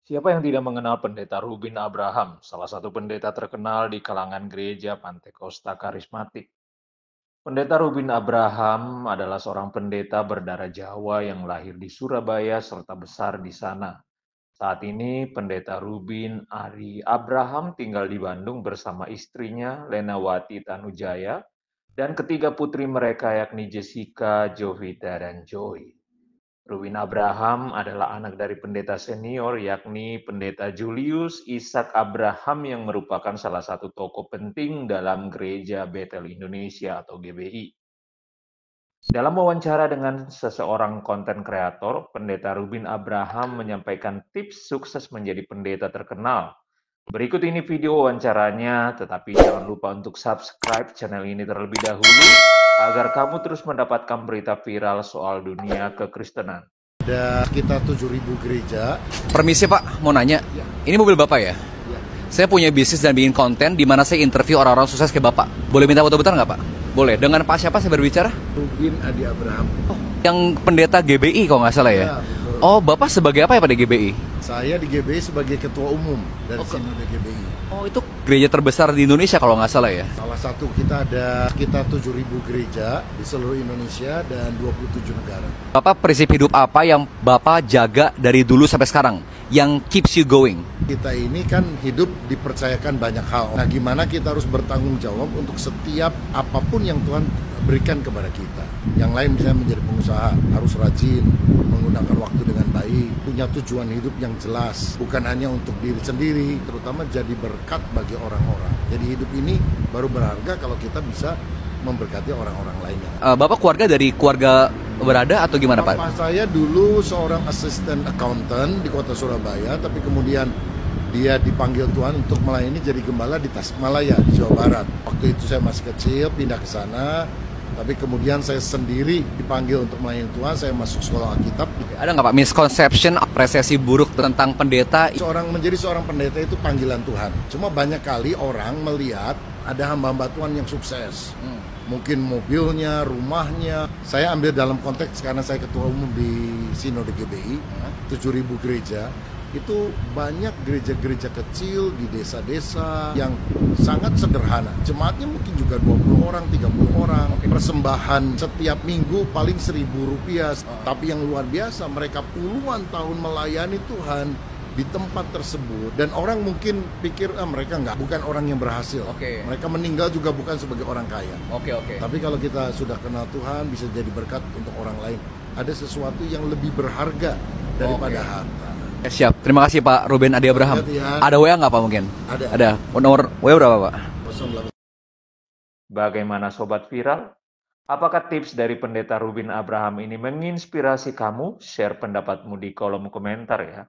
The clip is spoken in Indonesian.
Siapa yang tidak mengenal Pendeta Rubin Abraham, salah satu pendeta terkenal di kalangan gereja Pantekosta karismatik? Pendeta Rubin Abraham adalah seorang pendeta berdarah Jawa yang lahir di Surabaya serta besar di sana. Saat ini, Pendeta Rubin Ari Abraham tinggal di Bandung bersama istrinya, Lenawati Tanujaya, dan ketiga putri mereka yakni Jessica, Jovita, dan Joy. Ruwin Abraham adalah anak dari pendeta senior yakni Pendeta Julius Ishak Abraham yang merupakan salah satu tokoh penting dalam Gereja Betel Indonesia atau GBI. Dalam wawancara dengan seseorang konten kreator, Pendeta Rubin Abraham menyampaikan tips sukses menjadi pendeta terkenal. Berikut ini video wawancaranya, tetapi jangan lupa untuk subscribe channel ini terlebih dahulu agar kamu terus mendapatkan berita viral soal dunia kekristenan. Ada sekitar 7.000 gereja. Permisi Pak, mau nanya. Ini mobil Bapak ya? Saya punya bisnis dan bikin konten di mana saya interview orang-orang sukses kayak Bapak. Boleh minta foto bentar nggak Pak? Boleh. Dengan Pak siapa saya berbicara? Rubin Adi Abraham. Yang pendeta GBI kalau nggak salah ya? Ya, betul. Oh, Bapak sebagai apa ya pada GBI? Saya di GBI sebagai ketua umum dari Sinode GBI. Oh, itu gereja terbesar di Indonesia kalau nggak salah ya? Salah satu, kita ada sekitar 7.000 gereja di seluruh Indonesia dan 27 negara. Bapak prinsip hidup apa yang Bapak jaga dari dulu sampai sekarang? Yang keeps you going? Kita ini kan hidup dipercayakan banyak hal. Nah, gimana kita harus bertanggung jawab untuk setiap apapun yang Tuhan berikan kepada kita. Yang lain misalnya menjadi pengusaha, harus rajin, menggunakan waktu dengan baik, punya tujuan hidup yang jelas, bukan hanya untuk diri sendiri, terutama jadi berkat bagi orang-orang. Jadi hidup ini baru berharga kalau kita bisa memberkati orang-orang lainnya. Bapak keluarga dari keluarga berada atau gimana Pak? Bapak saya dulu seorang asisten accountant di kota Surabaya, tapi kemudian dia dipanggil Tuhan untuk melayani jadi gembala di Tasikmalaya, di Jawa Barat. Waktu itu saya masih kecil, pindah ke sana. Tapi kemudian saya sendiri dipanggil untuk melayani Tuhan, saya masuk sekolah Alkitab. Ada nggak Pak misconception, apresiasi buruk tentang pendeta? Menjadi seorang pendeta itu panggilan Tuhan. Cuma banyak kali orang melihat ada hamba-hamba Tuhan yang sukses. Mungkin mobilnya, rumahnya. Saya ambil dalam konteks karena saya ketua umum di Sinode GBI, 7.000 gereja. Itu banyak gereja-gereja kecil di desa-desa yang sangat sederhana. Jemaatnya mungkin juga 20 orang, 30 orang. Persembahan setiap minggu paling Rp1.000. Tapi yang luar biasa, mereka puluhan tahun melayani Tuhan di tempat tersebut. Dan orang mungkin pikir, mereka bukan orang yang berhasil. Mereka meninggal juga bukan sebagai orang kaya. Tapi kalau kita sudah kenal Tuhan, bisa jadi berkat untuk orang lain. Ada sesuatu yang lebih berharga daripada harta. Siap, terima kasih Pak Rubin Adi Abraham. Ya. Ada WA nggak Pak mungkin? Ada. Nomor WA berapa Pak? 08. Bagaimana sobat viral? Apakah tips dari Pendeta Rubin Abraham ini menginspirasi kamu? Share pendapatmu di kolom komentar ya.